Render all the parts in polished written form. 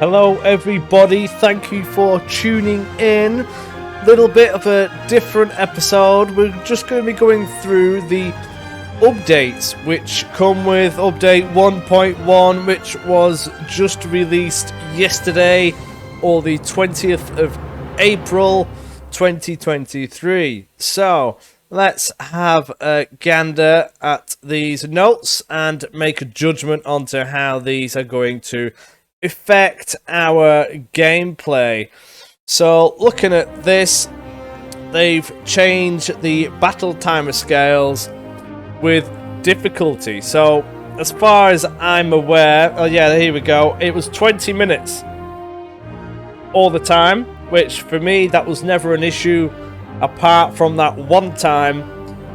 Hello everybody, thank you for tuning in. Little bit of a different episode. We're just going to be going through the updates which come with update 1.1, which was just released yesterday, or the 20th of April 2023. So let's have a gander at these notes and make a judgment onto how these are going to affect our gameplay. So looking at this, they've changed the battle timer scales with difficulty. So as far as I'm aware, oh yeah, here we go, it was 20 minutes all the time, which for me that was never an issue, apart from that one time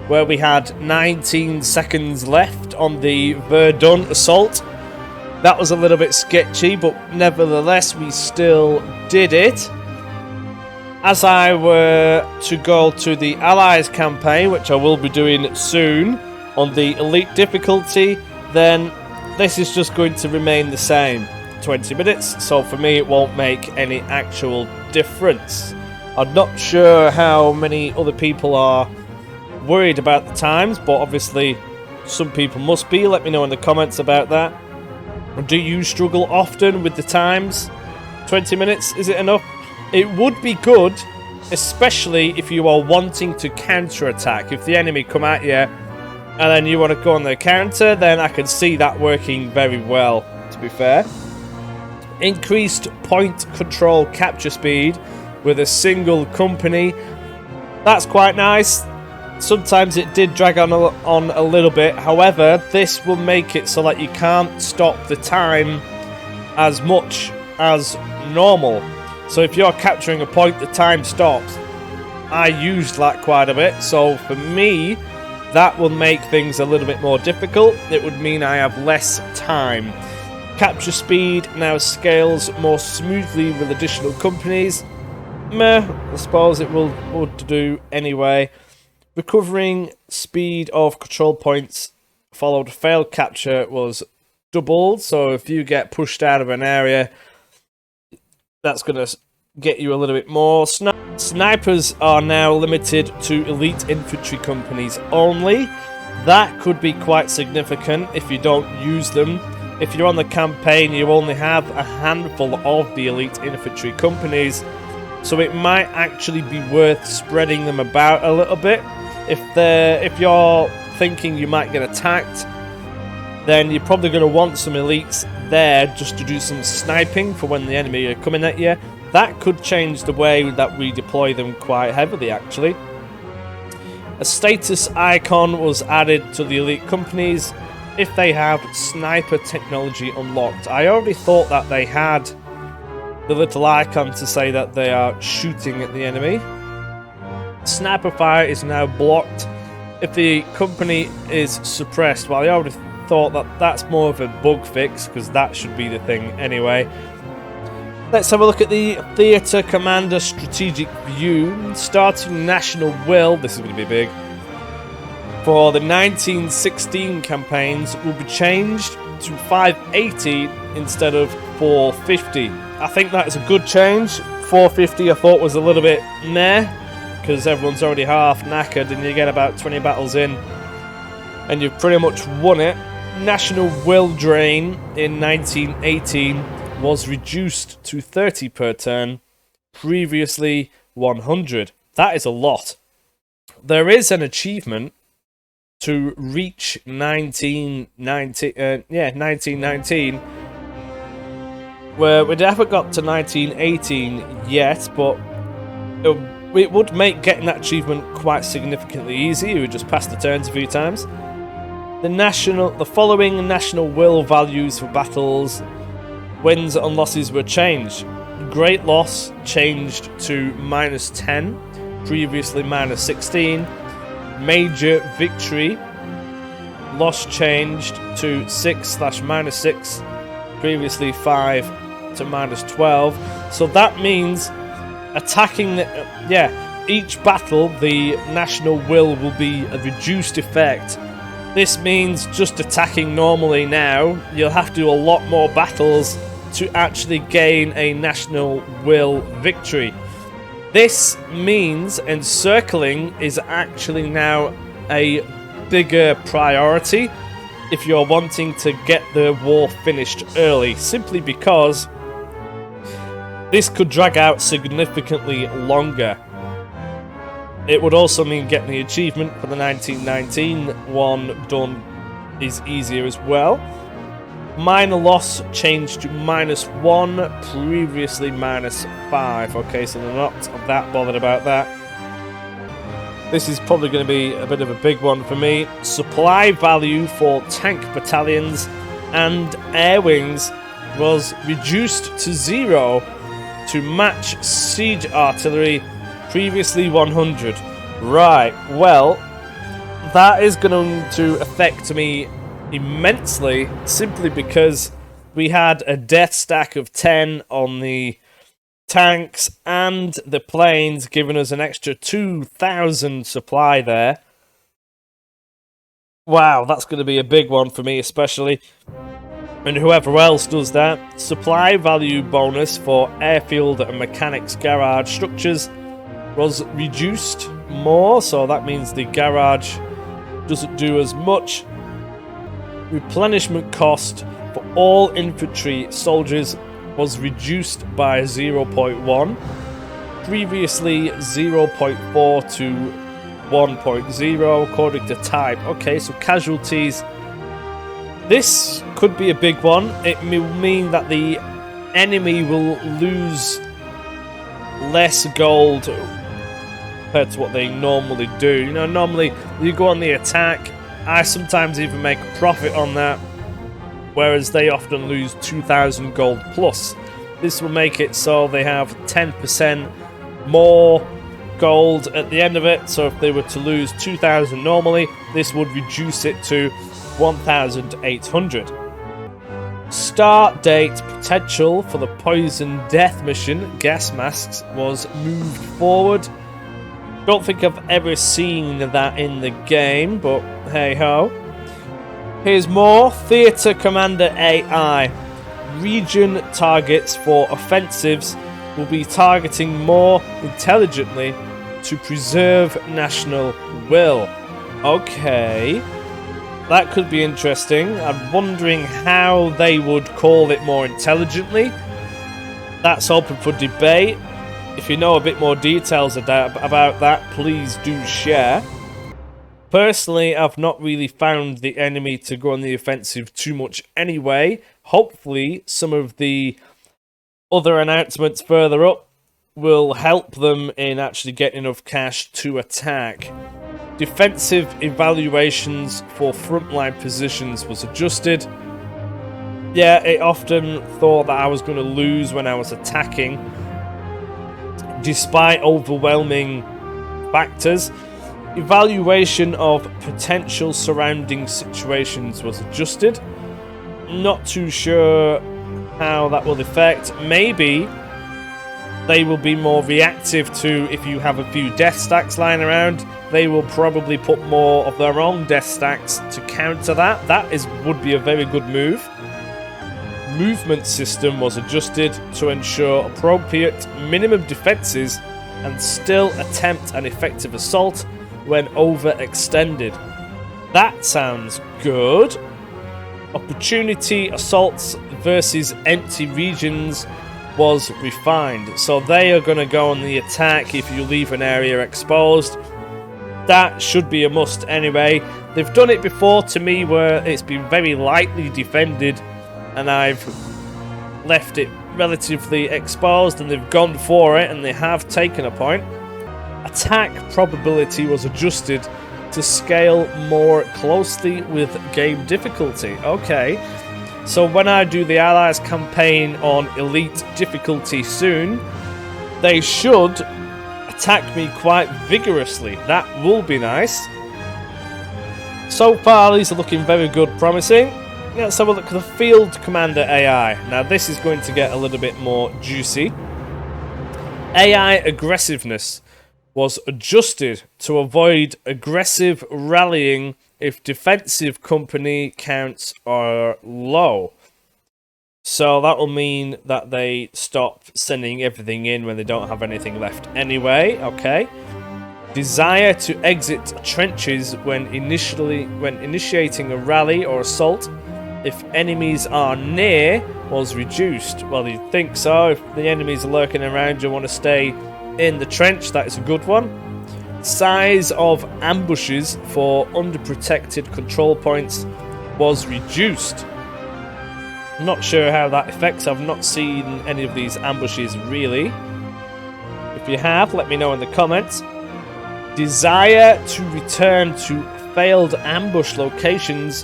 where we had 19 seconds left on the Verdun assault. That was a little bit sketchy, but nevertheless we still did it. As I were to go to the Allies campaign, which I will be doing soon, on the Elite difficulty, then this is just going to remain the same, 20 minutes, so for me it won't make any actual difference. I'm not sure how many other people are worried about the times, but obviously some people must be. Let me know in the comments about that. Do you struggle often with the times? 20 minutes, is it enough? It would be good, especially if you are wanting to counter-attack. If the enemy come at you and then you want to go on the counter, then I can see that working very well, to be fair. Increased point control capture speed with a single company. That's quite nice. Sometimes it did drag on a little bit. However, this will make it so that you can't stop the time as much as normal. So if you're capturing a point, the time stops. I used that quite a bit, so for me that will make things a little bit more difficult. It would mean I have less time. Capture speed now scales more smoothly with additional companies. Meh, I suppose it will do anyway. Recovering speed of control points followed failed capture was doubled, so if you get pushed out of an area, that's going to get you a little bit more. Snipers are now limited to elite infantry companies only. That could be quite significant if you don't use them. If you're on the campaign, you only have a handful of the elite infantry companies, so it might actually be worth spreading them about a little bit. If you're thinking you might get attacked, then you're probably going to want some elites there just to do some sniping for when the enemy are coming at you. That could change the way that we deploy them quite heavily, actually. A status icon was added to the elite companies if they have sniper technology unlocked. I already thought that they had the little icon to say that they are shooting at the enemy. Sniper fire is now blocked if the company is suppressed. Well, I already thought that that's more of a bug fix, because that should be the thing anyway. Let's have a look at the Theatre Commander Strategic View. Starting National Will, this is going to be big, for the 1916 campaigns will be changed to 580 instead of 450. I think that is a good change. 450 I thought was a little bit meh, because everyone's already half knackered and you get about 20 battles in and you've pretty much won it. National Will Drain in 1918 was reduced to 30 per turn, previously 100. That is a lot. There is an achievement to reach 1919, where we haven't got to 1918 yet, but it would make getting that achievement quite significantly easy. You would just pass the turns a few times. The following national will values for battles, wins and losses were changed. Great loss changed to -10, previously -16. Major victory loss changed to 6/-6, previously 5 to -12. So that means attacking each battle, the national will be a reduced effect. This means just attacking normally now, you'll have to do a lot more battles to actually gain a national will victory. This means encircling is actually now a bigger priority if you're wanting to get the war finished early, simply because this could drag out significantly longer. It would also mean getting the achievement for the 1919 one done is easier as well. Minor loss changed to -1, previously -5. Okay, so they're not that bothered about that. This is probably going to be a bit of a big one for me. Supply value for tank battalions and air wings was reduced to 0 to match siege artillery, previously 100. Right, well, that is going to affect me immensely, simply because we had a death stack of 10 on the tanks and the planes, giving us an extra 2,000 supply there. Wow, that's going to be a big one for me especially. And whoever else does that. Supply value bonus for airfield and mechanics garage structures was reduced more, so that means the garage doesn't do as much. Replenishment cost for all infantry soldiers was reduced by 0.1, previously 0.4 to 1.0 according to type. Okay, so casualties. This could be a big one. It will mean that the enemy will lose less gold compared to what they normally do. You know, normally you go on the attack, I sometimes even make a profit on that, whereas they often lose 2,000 gold plus. This will make it so they have 10% more gold at the end of it, so if they were to lose 2,000 normally, this would reduce it to 1,800. Start date potential for the poison death mission, gas masks, was moved forward. Don't think I've ever seen that in the game, but hey ho. Here's more. Theatre Commander AI. Region targets for offensives will be targeting more intelligently to preserve national will. Okay. That could be interesting. I'm wondering how they would call it more intelligently. That's open for debate. If you know a bit more details about that, please do share. Personally, I've not really found the enemy to go on the offensive too much anyway. Hopefully, some of the other announcements further up will help them in actually getting enough cash to attack. Defensive evaluations for frontline positions was adjusted. Yeah, it often thought that I was going to lose when I was attacking, despite overwhelming factors. Evaluation of potential surrounding situations was adjusted. Not too sure how that will affect. Maybe they will be more reactive to if you have a few death stacks lying around. They will probably put more of their own death stacks to counter that. That would be a very good move. Movement system was adjusted to ensure appropriate minimum defenses and still attempt an effective assault when overextended. That sounds good. Opportunity assaults versus empty regions was refined. So they are going to go on the attack if you leave an area exposed. That should be a must anyway. They've done it before to me where it's been very lightly defended and I've left it relatively exposed and they've gone for it and they have taken a point. Attack probability was adjusted to scale more closely with game difficulty. Okay, so when I do the Allies campaign on elite difficulty soon, they should attack me quite vigorously. That will be nice. So far, these are looking very good, promising. Let's have a look at the Field Commander AI. Now, this is going to get a little bit more juicy. AI aggressiveness was adjusted to avoid aggressive rallying if defensive company counts are low. So that will mean that they stop sending everything in when they don't have anything left anyway. Okay. Desire to exit trenches when initiating a rally or assault if enemies are near was reduced. Well, you'd think so. If the enemies are lurking around, you want to stay in the trench. That is a good one. Size of ambushes for underprotected control points was reduced. I'm not sure how that affects. I've not seen any of these ambushes really. If you have, let me know in the comments. Desire to return to failed ambush locations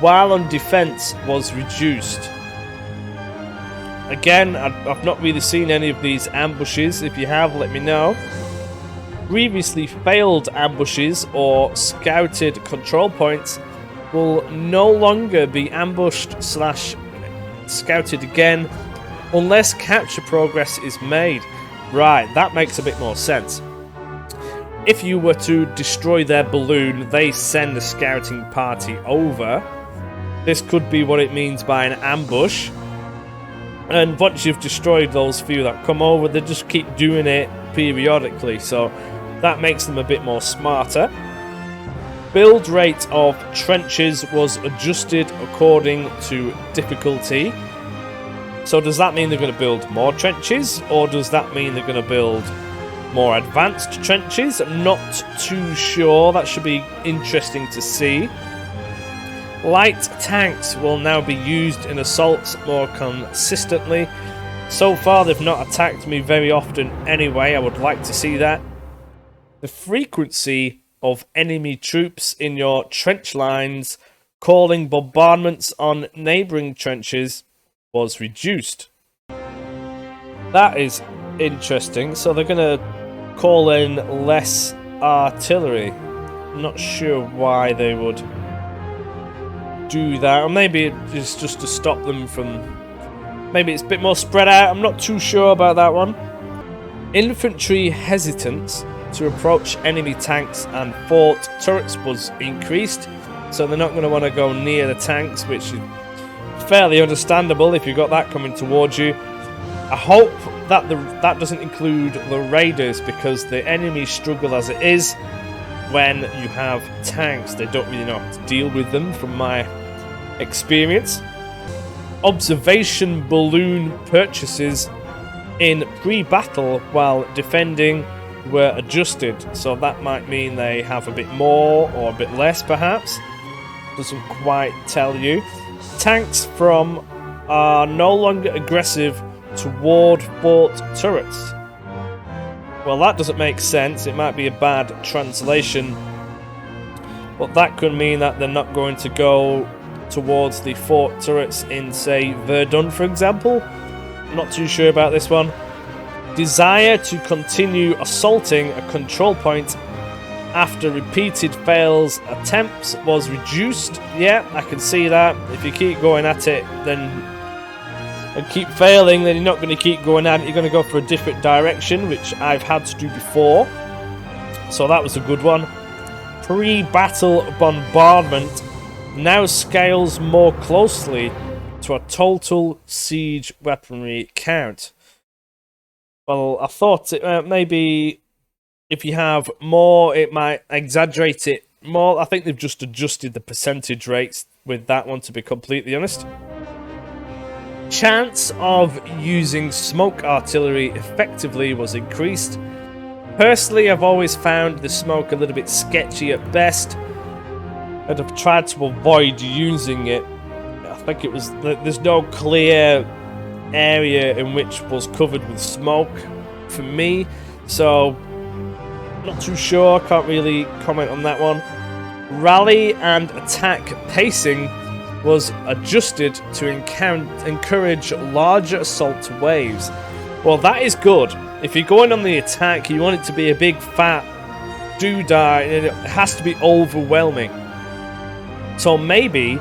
while on defense was reduced. Again, I've not really seen any of these ambushes. If you have, let me know. Previously failed ambushes or scouted control points will no longer be ambushed / scouted again unless capture progress is made. Right, that makes a bit more sense. If you were to destroy their balloon, they send a scouting party over. This could be what it means by an ambush. And once you've destroyed those few that come over, they just keep doing it periodically. So that makes them a bit more smarter. Build rate of trenches was adjusted according to difficulty. So does that mean they're going to build more trenches? Or does that mean they're going to build more advanced trenches? I'm not too sure. That should be interesting to see. Light tanks will now be used in assaults more consistently. So far they've not attacked me very often anyway. I would like to see that. The frequency of enemy troops in your trench lines calling bombardments on neighbouring trenches was reduced. That is interesting. So they're going to call in less artillery. I'm not sure why they would do that, or maybe it's just to stop them from, maybe it's a bit more spread out. I'm not too sure about that one. Infantry hesitance to approach enemy tanks and fort turrets was increased, so they're not going to want to go near the tanks, which is fairly understandable if you've got that coming towards you. I hope that that doesn't include the raiders, because the enemies struggle as it is when you have tanks. They don't really know how to deal with them from my experience. Observation balloon purchases in pre-battle while defending were adjusted, so that might mean they have a bit more or a bit less perhaps. Doesn't quite tell you. Tanks from are no longer aggressive toward fort turrets. Well, that doesn't make sense. It might be a bad translation, but that could mean that they're not going to go towards the fort turrets in, say, Verdun, for example. Not too sure about this one. Desire to continue assaulting a control point after repeated fails attempts was reduced. Yeah, I can see that. If you keep going at it, then and keep failing, then you're not going to keep going at it. You're going to go for a different direction, which I've had to do before. So that was a good one. Pre-battle bombardment now scales more closely to a total siege weaponry count. Well, I thought maybe if you have more, it might exaggerate it more. I think they've just adjusted the percentage rates with that one, to be completely honest. Chance of using smoke artillery effectively was increased. Personally, I've always found the smoke a little bit sketchy at best, and I've tried to avoid using it. I think it was there's no clear area in which was covered with smoke for me, so not too sure. Can't really comment on that one. Rally and attack pacing was adjusted to encourage larger assault waves. Well, that is good. If you're going on the attack, you want it to be a big fat doodah, and it has to be overwhelming. So maybe,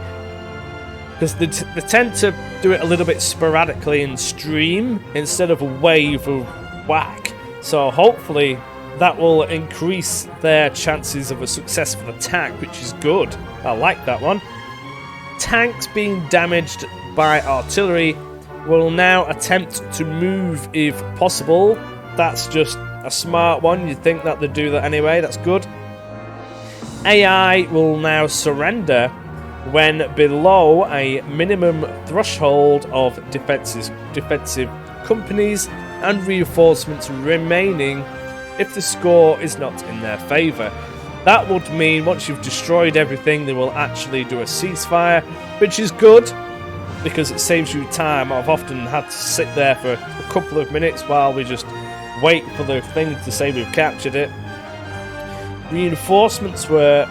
because they tend to do it a little bit sporadically in stream instead of a wave of whack. So hopefully that will increase their chances of a successful attack, which is good. I like that one. Tanks being damaged by artillery will now attempt to move if possible. That's just a smart one. You'd think that they'd do that anyway. That's good. AI will now surrender when below a minimum threshold of defensive companies and reinforcements remaining if the score is not in their favour. That would mean once you've destroyed everything, they will actually do a ceasefire, which is good because it saves you time. I've often had to sit there for a couple of minutes while we just wait for the thing to say we've captured it. Reinforcements were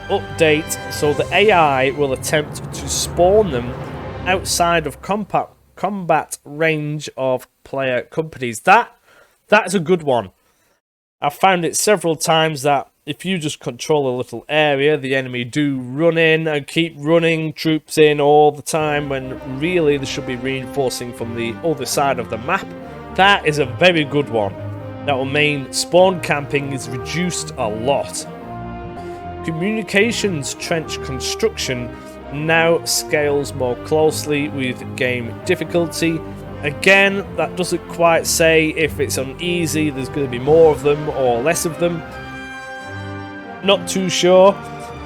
update, so the AI will attempt to spawn them outside of combat range of player companies. That's a good one. I've found it several times that if you just control a little area, the enemy do run in and keep running troops in all the time when really they should be reinforcing from the other side of the map. That is a very good one. That will mean spawn camping is reduced a lot. Communications trench construction now scales more closely with game difficulty. Again, that doesn't quite say if it's on easy, there's going to be more of them or less of them. Not too sure.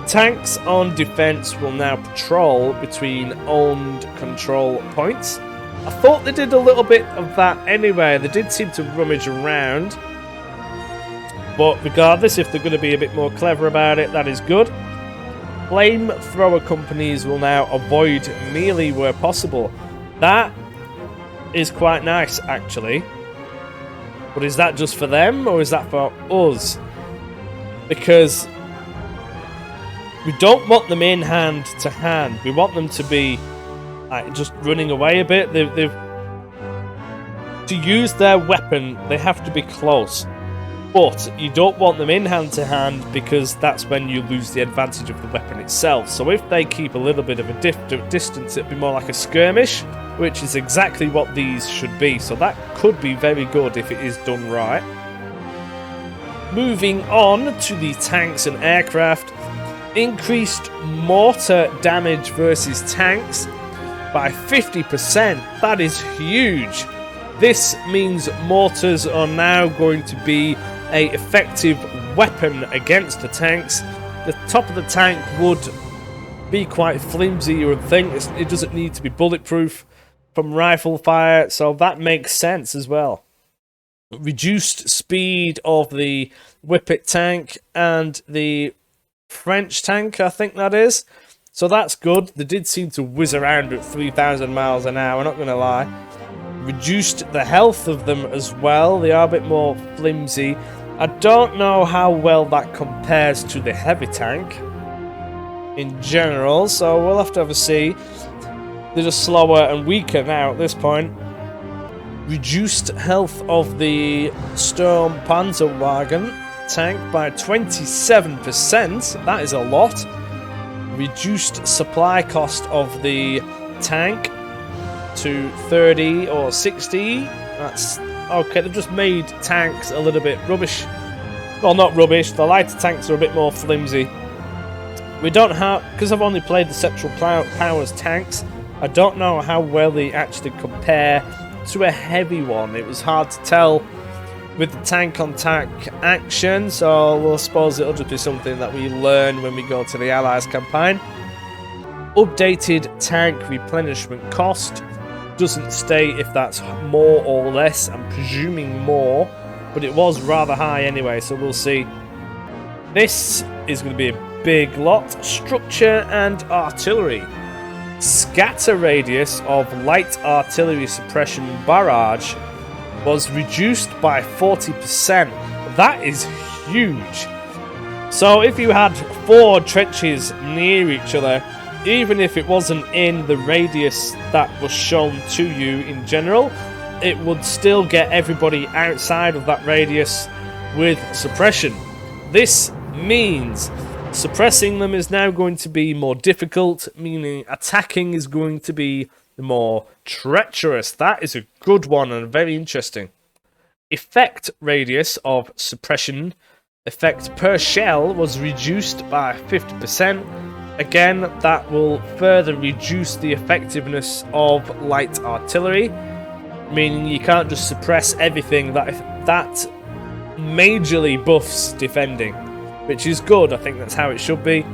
Tanks on defense will now patrol between owned control points. I thought they did a little bit of that anyway. They did seem to rummage around. But regardless, if they're going to be a bit more clever about it, that is good. Flamethrower companies will now avoid melee where possible. That is quite nice, actually. But is that just for them, or is that for us? Because we don't want them in hand to hand. We want them to be like, just running away a bit. They've to use their weapon, they have to be close. But you don't want them in hand to hand because that's when you lose the advantage of the weapon itself. So if they keep a little bit of a distance, it'd be more like a skirmish, which is exactly what these should be. So that could be very good if it is done right. Moving on to the tanks and aircraft. Increased mortar damage versus tanks by 50%. That is huge. This means mortars are now going to be an effective weapon against the tanks. The top of the tank would be quite flimsy, you would think. It doesn't need to be bulletproof from rifle fire, so that makes sense as well. Reduced speed of the Whippet tank and the French tank, I think that is. So that's good. They did seem to whiz around at 3,000 miles an hour, not going to lie. Reduced the health of them as well. They are a bit more flimsy. I don't know how well that compares to the heavy tank in general, so we'll have to see. They're just slower and weaker now at this point. Reduced health of the Sturm Panzerwagen tank by 27%. That is a lot. Reduced supply cost of the tank to 30 or 60. That's okay. They've just made tanks a little bit rubbish. Well, not rubbish. The lighter tanks are a bit more flimsy. We don't have, because I've only played the Central Powers tanks, I don't know how well they actually compare to a heavy one. It was hard to tell with the tank on tank action, so we'll suppose it'll just be something that we learn when we go to the Allies campaign. Updated tank replenishment cost. Doesn't state if that's more or less. I'm presuming more, but it was rather high anyway, so we'll see. This is going to be a big lot. Structure and artillery. Scatter radius of light artillery suppression barrage was reduced by 40%. That is huge. So if you had 4 trenches near each other, even if it wasn't in the radius that was shown to you in general, it would still get everybody outside of that radius with suppression. This means suppressing them is now going to be more difficult, meaning attacking is going to be more treacherous. That is a good one and very interesting. Effect radius of suppression. Effect per shell was reduced by 50%. Again, that will further reduce the effectiveness of light artillery, meaning you can't just suppress everything. That majorly buffs defending, which is good. I think that's how it should be.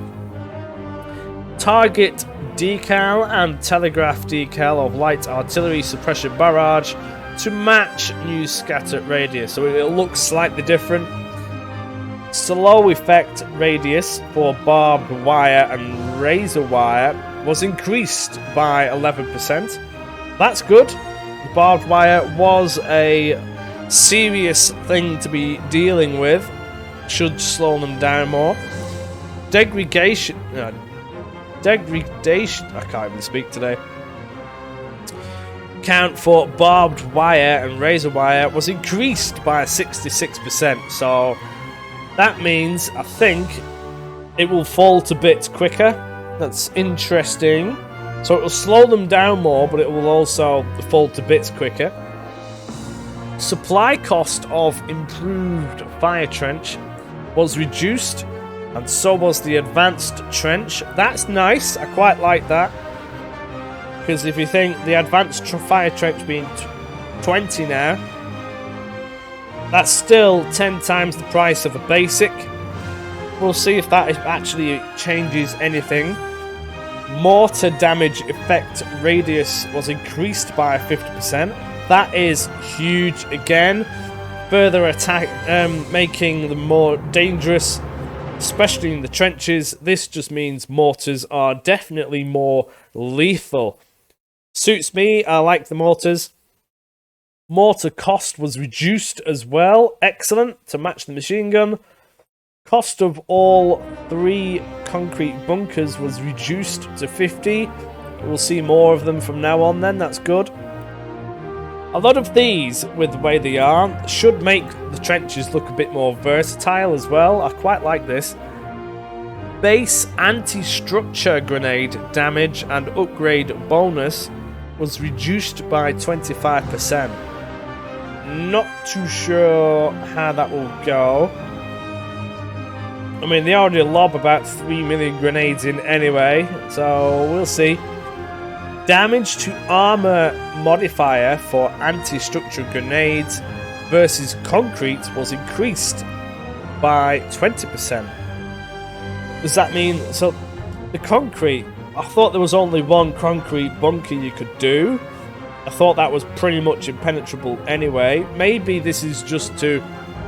Target decal and telegraph decal of light artillery suppression barrage to match new scatter radius, so it looks slightly different. Slow effect radius for barbed wire and razor wire was increased by 11%. That's good. The barbed wire was a serious thing to be dealing with. Should slow them down more. Degradation. I can't even speak today. Count for barbed wire and razor wire was increased by 66%. So that means, I think, it will fall to bits quicker. That's interesting. So it will slow them down more, but it will also fall to bits quicker. Supply cost of improved fire trench was reduced, and so was the advanced trench. That's nice. I quite like that. Because if you think the advanced fire trench being 20 now, that's still 10 times the price of a basic. We'll see if that actually changes anything. Mortar damage effect radius was increased by 50%. That is huge again. Further attack, making them more dangerous, especially in the trenches. This just means mortars are definitely more lethal. Suits me. I like the mortars. Mortar cost was reduced as well. Excellent, to match the machine gun. Cost of all 3 concrete bunkers was reduced to 50. We'll see more of them from now on then, that's good. A lot of these, with the way they are, should make the trenches look a bit more versatile as well. I quite like this. Base anti-structure grenade damage and upgrade bonus was reduced by 25%. Not too sure how that will go. I mean, they already lob about 3 million grenades in anyway, so we'll see. Damage to armor modifier for anti-structure grenades versus concrete was increased by 20%. Does that mean... So, the concrete... I thought there was only one concrete bunker you could do. I thought that was pretty much impenetrable anyway. Maybe this is just to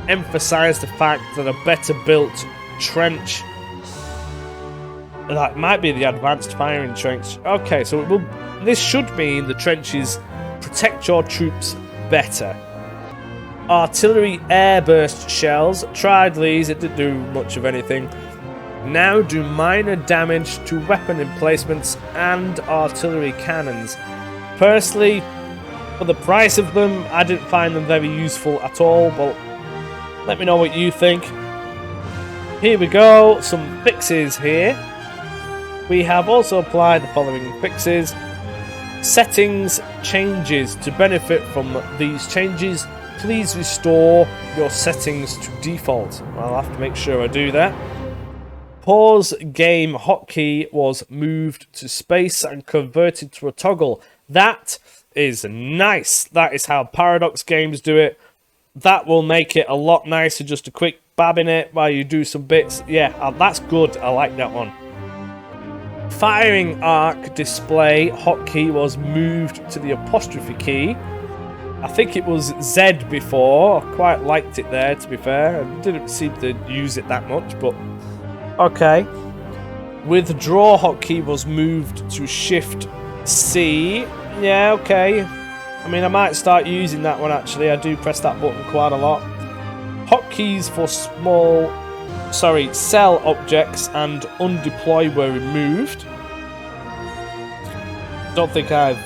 emphasize the fact that a better built trench, that might be the advanced firing trench. Okay, so it will, this should mean the trenches protect your troops better. Artillery airburst shells, tried these, it didn't do much of anything. Now do minor damage to weapon emplacements and artillery cannons. Personally, for the price of them, I didn't find them very useful at all, but let me know what you think. Here we go, some fixes here. We have also applied the following fixes. Settings changes. To benefit from these changes, please restore your settings to default. I'll have to make sure I do that. Pause game hotkey was moved to space and converted to a toggle. That is nice. That is how Paradox games do it. That will make it a lot nicer, just a quick bab in it while you do some bits. Yeah, that's good. I like that one. Firing arc display hotkey was moved to the apostrophe key. I think it was Z before. I quite liked it there, to be fair. I didn't seem to use it that much, but okay. Withdraw hotkey was moved to Shift C. Yeah, okay. I mean, I might start using that one actually. I do press that button quite a lot. Hotkeys for cell objects and undeploy were removed. Don't think I've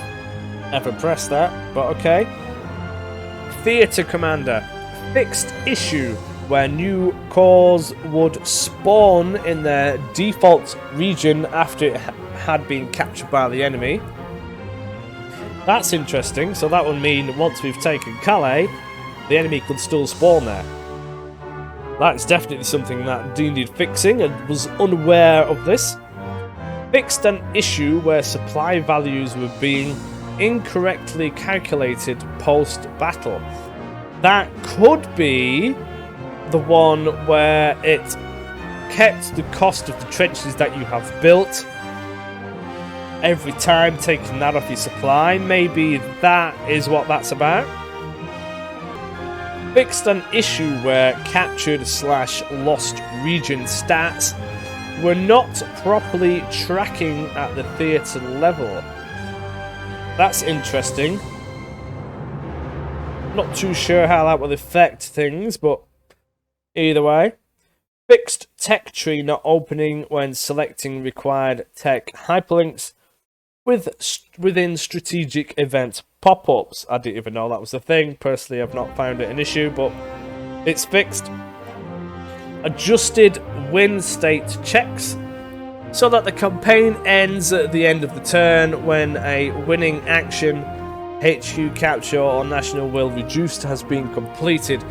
ever pressed that, but okay. Theatre Commander. Fixed issue where new cores would spawn in their default region after it had been captured by the enemy. That's interesting, so that would mean once we've taken Calais, the enemy could still spawn there. That's definitely something that needed fixing and was unaware of this. Fixed an issue where supply values were being incorrectly calculated post-battle. That could be the one where it kept the cost of the trenches that you have built every time, taking that off your supply. Maybe that is what that's about. Fixed an issue where captured/lost region stats were not properly tracking at the theatre level. That's interesting. Not too sure how that will affect things, but either way. Fixed tech tree not opening when selecting required tech hyperlinks within strategic event pop-ups. I didn't even know that was a thing. Personally, I've not found it an issue, but it's fixed. Adjusted win state checks so that the campaign ends at the end of the turn when a winning action, HQ capture or national will reduced has been completed.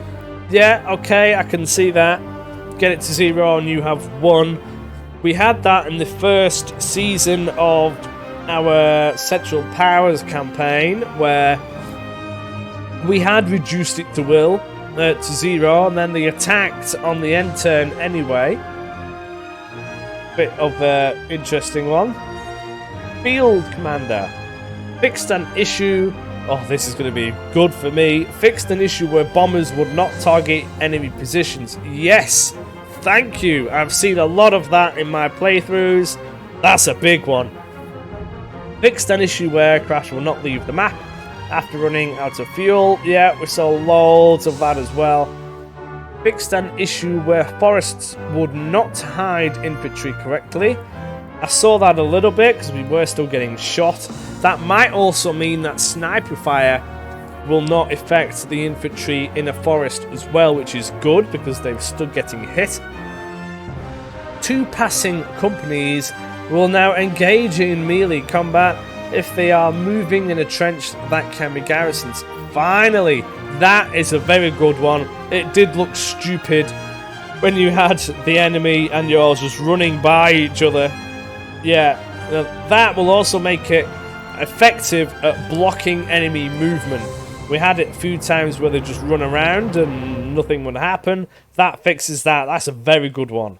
Yeah, okay, I can see that. Get it to 0 and you have won. We had that in the first season of our Central Powers campaign, where we had reduced it to will to 0, and then they attacked on the end turn anyway. Bit of an interesting one. Field Commander fixed an issue. Oh, this is going to be good for me. Fixed an issue where bombers would not target enemy positions. Yes, thank you. I've seen a lot of that in my playthroughs. That's a big one. Fixed an issue where aircraft will not leave the map after running out of fuel. Yeah, we saw loads of that as well. Fixed an issue where forests would not hide infantry correctly. I saw that a little bit because we were still getting shot. That might also mean that sniper fire will not affect the infantry in a forest as well, which is good because they've still getting hit. 2 passing companies will now engage in melee combat if they are moving in a trench that can be garrisons. Finally, that is a very good one. It did look stupid when you had the enemy and yours just running by each other. Yeah, that will also make it effective at blocking enemy movement. We had it a few times where they just run around and nothing would happen. That fixes that. That's a very good one.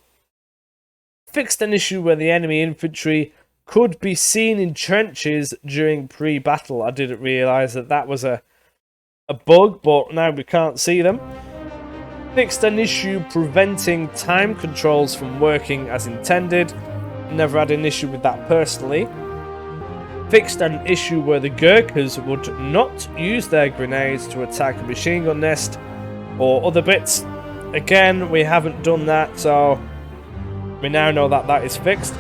Fixed an issue where the enemy infantry could be seen in trenches during pre-battle. I didn't realise that that was a bug, but now we can't see them. Fixed an issue preventing time controls from working as intended. Never had an issue with that personally. Fixed an issue where the Gurkhas would not use their grenades to attack a machine gun nest or other bits. Again, we haven't done that, so we now know that that is fixed.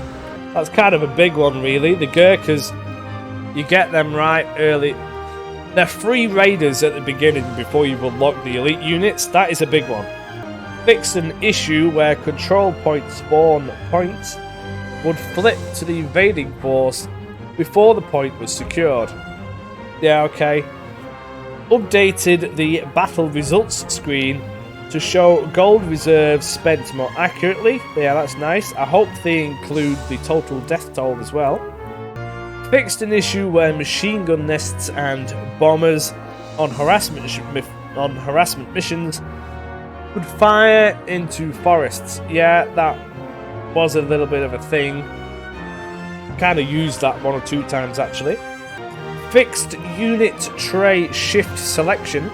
That's kind of a big one, really. The Gurkhas, you get them right early. They're free raiders at the beginning before you unlock the elite units. That is a big one. Fixed an issue where control point spawn points would flip to the invading force before the point was secured. Yeah, okay. Updated the battle results screen to show gold reserves spent more accurately. Yeah, that's nice. I hope they include the total death toll as well. Fixed an issue where machine gun nests and bombers on harassment missions would fire into forests. Yeah, that was a little bit of a thing. Kind of used that 1 or 2 times actually. Fixed unit tray shift selection,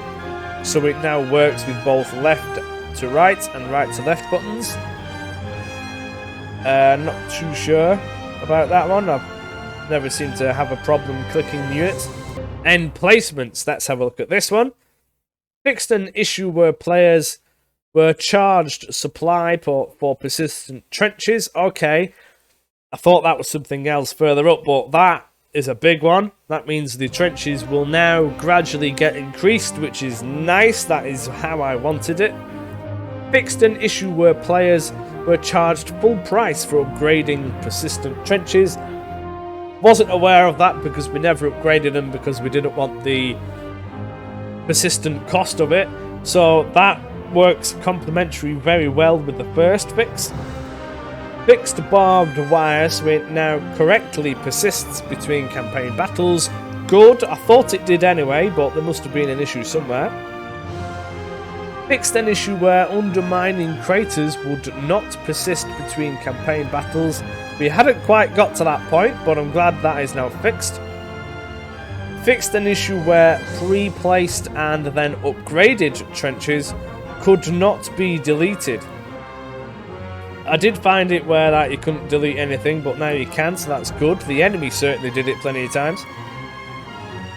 so it now works with both left to right and right to left buttons. Not too sure about that one. I've never seemed to have a problem clicking units. End placements, let's have a look at this one. Fixed an issue where players were charged supply for persistent trenches. Okay, I thought that was something else further up, but that is a big one. That means the trenches will now gradually get increased, which is nice. That is how I wanted it. Fixed an issue where players were charged full price for upgrading persistent trenches. Wasn't aware of that because we never upgraded them because we didn't want the persistent cost of it. So that works complementary very well with the first fix. Fixed barbed wire so it now correctly persists between campaign battles. Good, I thought it did anyway, but there must have been an issue somewhere. Fixed an issue where undermining craters would not persist between campaign battles. We hadn't quite got to that point, but I'm glad that is now fixed. Fixed an issue where pre-placed and then upgraded trenches could not be deleted. I did find it where that you couldn't delete anything, but now you can, so that's good. The enemy certainly did it plenty of times.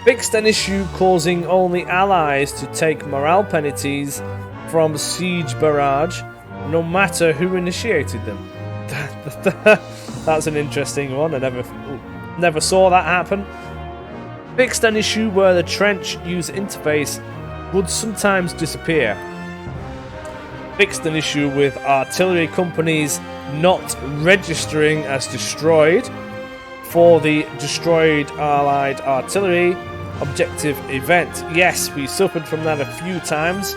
Fixed an issue causing only allies to take morale penalties from siege barrage, no matter who initiated them. That's an interesting one. I never saw that happen. Fixed an issue where the trench user interface would sometimes disappear. Fixed an issue with artillery companies not registering as destroyed for the destroyed allied artillery objective event. Yes, we suffered from that a few times.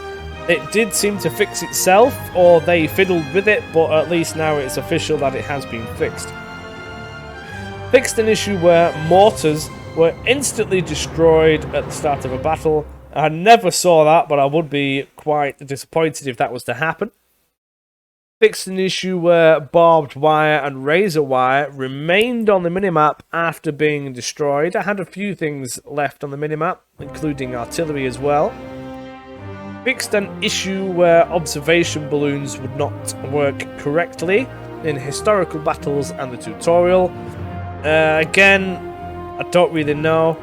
It did seem to fix itself, or they fiddled with it, but at least now it's official that it has been fixed. Fixed an issue where mortars were instantly destroyed at the start of a battle. I never saw that, but I would be quite disappointed if that was to happen. Fixed an issue where barbed wire and razor wire remained on the minimap after being destroyed. I had a few things left on the minimap, including artillery as well. Fixed an issue where observation balloons would not work correctly in historical battles and the tutorial. Again, I don't really know.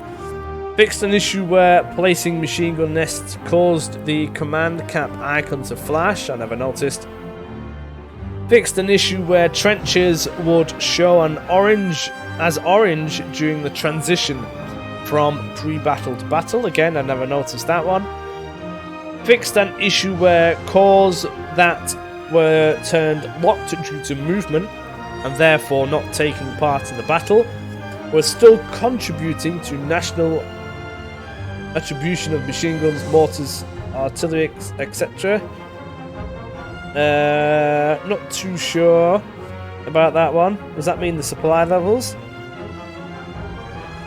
Fixed an issue where placing machine gun nests caused the command cap icon to flash. I never noticed. Fixed an issue where trenches would show an orange during the transition from pre-battle to battle. Again, I never noticed that one. Fixed an issue where cores that were turned locked due to movement and therefore not taking part in the battle were still contributing to national attribution of machine guns, mortars, artillery, etc. Not too sure about that one. Does that mean the supply levels?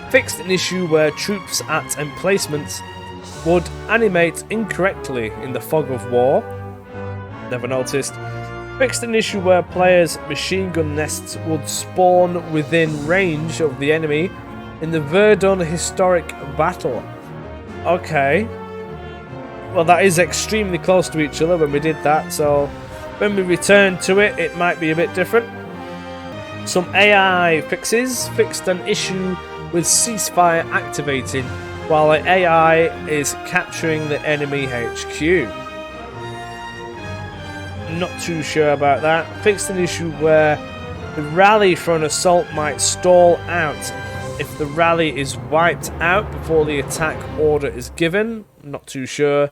Fixed an issue where troops at emplacements would animate incorrectly in the fog of war. Never noticed. Fixed an issue where players' machine gun nests would spawn within range of the enemy in the Verdun historic battle. Okay. Well, that is extremely close to each other when we did that, so when we return to it, it might be a bit different. Some AI fixes. Fixed an issue with ceasefire activating while the AI is capturing the enemy HQ. Not too sure about that. Fixed an issue where the rally for an assault might stall out if the rally is wiped out before the attack order is given. Not too sure.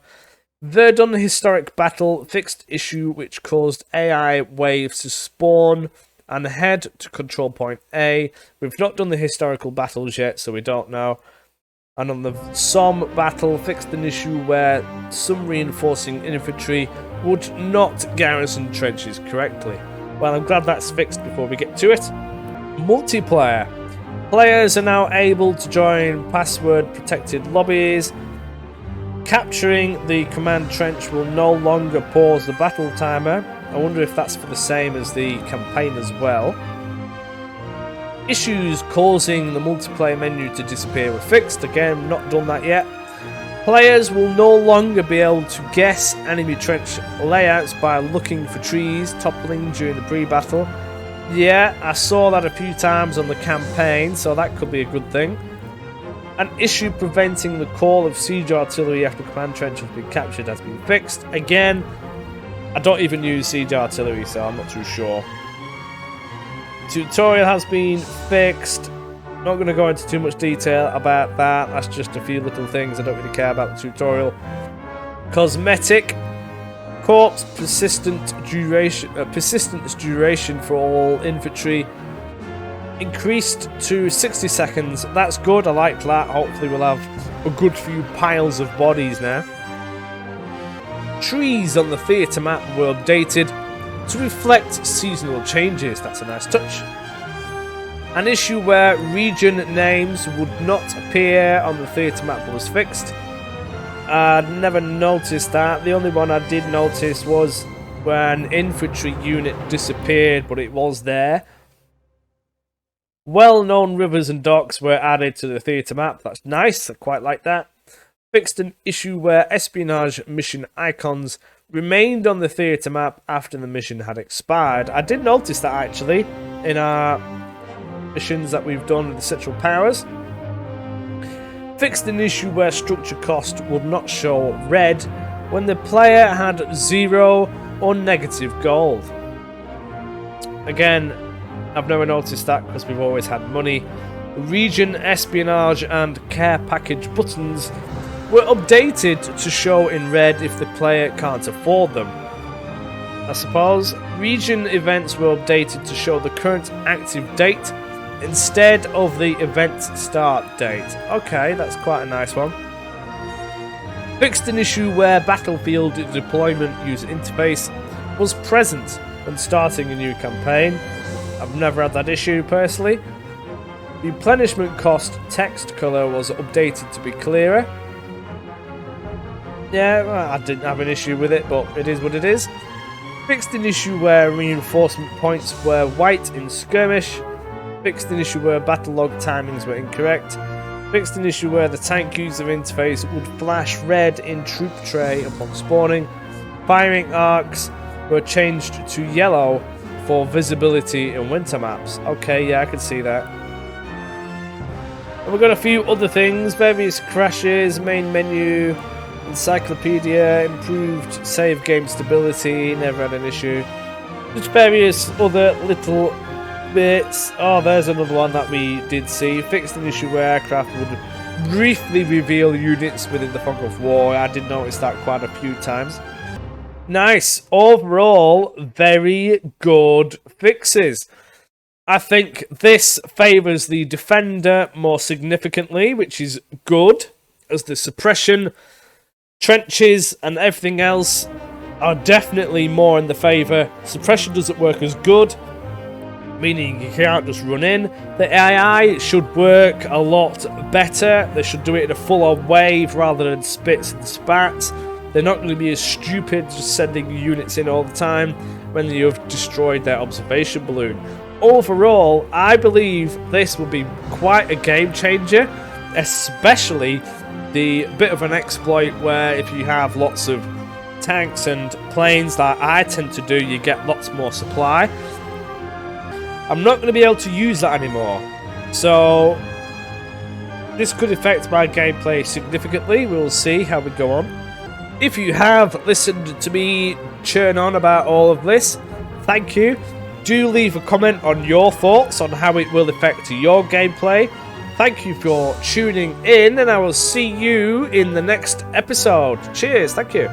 Verdun historic battle. Fixed issue which caused AI waves to spawn and head to control point A. We've not done the historical battles yet, so we don't know. And on the Somme battle, fixed an issue where some reinforcing infantry would not garrison trenches correctly. Well, I'm glad that's fixed before we get to it. Multiplayer. Players are now able to join password-protected lobbies. Capturing the command trench will no longer pause the battle timer. I wonder if that's for the same as the campaign as well. Issues causing the multiplayer menu to disappear were fixed. Again, not done that yet. Players will no longer be able to guess enemy trench layouts by looking for trees toppling during the pre-battle. Yeah, I saw that a few times on the campaign, so that could be a good thing. An issue preventing the call of siege artillery after command trench has been captured has been fixed. Again, I don't even use siege artillery, so I'm not too sure. Tutorial has been fixed. Not going to go into too much detail about that. That's just a few little things. I don't really care about the tutorial. Cosmetic. Corpse persistence duration for all infantry increased to 60 seconds. That's good. I like that. Hopefully we'll have a good few piles of bodies now. Trees on the theatre map were updated. to reflect seasonal changes. That's a nice touch. An issue where region names would not appear on the theatre map was fixed. I'd never noticed that. The only one I did notice was when an infantry unit disappeared, but it was there. Well-known rivers and docks were added to the theatre map. That's nice. I quite like that. Fixed an issue where espionage mission icons remained on the theatre map after the mission had expired. I did notice that actually in our missions that we've done with the Central Powers. Fixed an issue where structure cost would not show red when the player had 0 or negative gold. Again, I've never noticed that because we've always had money. Region, espionage and care package buttons were updated to show in red if the player can't afford them. I suppose region events were updated to show the current active date instead of the event start date. Okay, that's quite a nice one. Fixed an issue where battlefield deployment user interface was present when starting a new campaign. I've never had that issue personally. Replenishment cost text colour was updated to be clearer. Yeah, well, I didn't have an issue with it, but it is what it is. Fixed an issue where reinforcement points were white in skirmish. Fixed an issue where battle log timings were incorrect. Fixed an issue where the tank user interface would flash red in troop tray upon spawning. Firing arcs were changed to yellow for visibility in winter maps. Okay, yeah, I can see that. And we've got a few other things. Various crashes, main menu, encyclopedia, improved save game stability, never had an issue. Just various other little bits. Oh, there's another one that we did see. Fixed an issue where aircraft would briefly reveal units within the fog of war. I did notice that quite a few times. Nice. Overall, very good fixes. I think this favours the defender more significantly, which is good, as the suppression, trenches and everything else are definitely more in the favour. Suppression doesn't work as good, meaning you can't just run in. The AI should work a lot better. They should do it in a full-on wave rather than spits and spats. They're not going to be as stupid just sending units in all the time when you've destroyed their observation balloon. Overall, I believe this will be quite a game changer, especially the bit of an exploit where if you have lots of tanks and planes that I tend to do, you get lots more supply. I'm not going to be able to use that anymore, so this could affect my gameplay significantly. We'll see how we go on. If you have listened to me churn on about all of this, thank you. Do leave a comment on your thoughts on how it will affect your gameplay. Thank you for tuning in, and I will see you in the next episode. Cheers, thank you.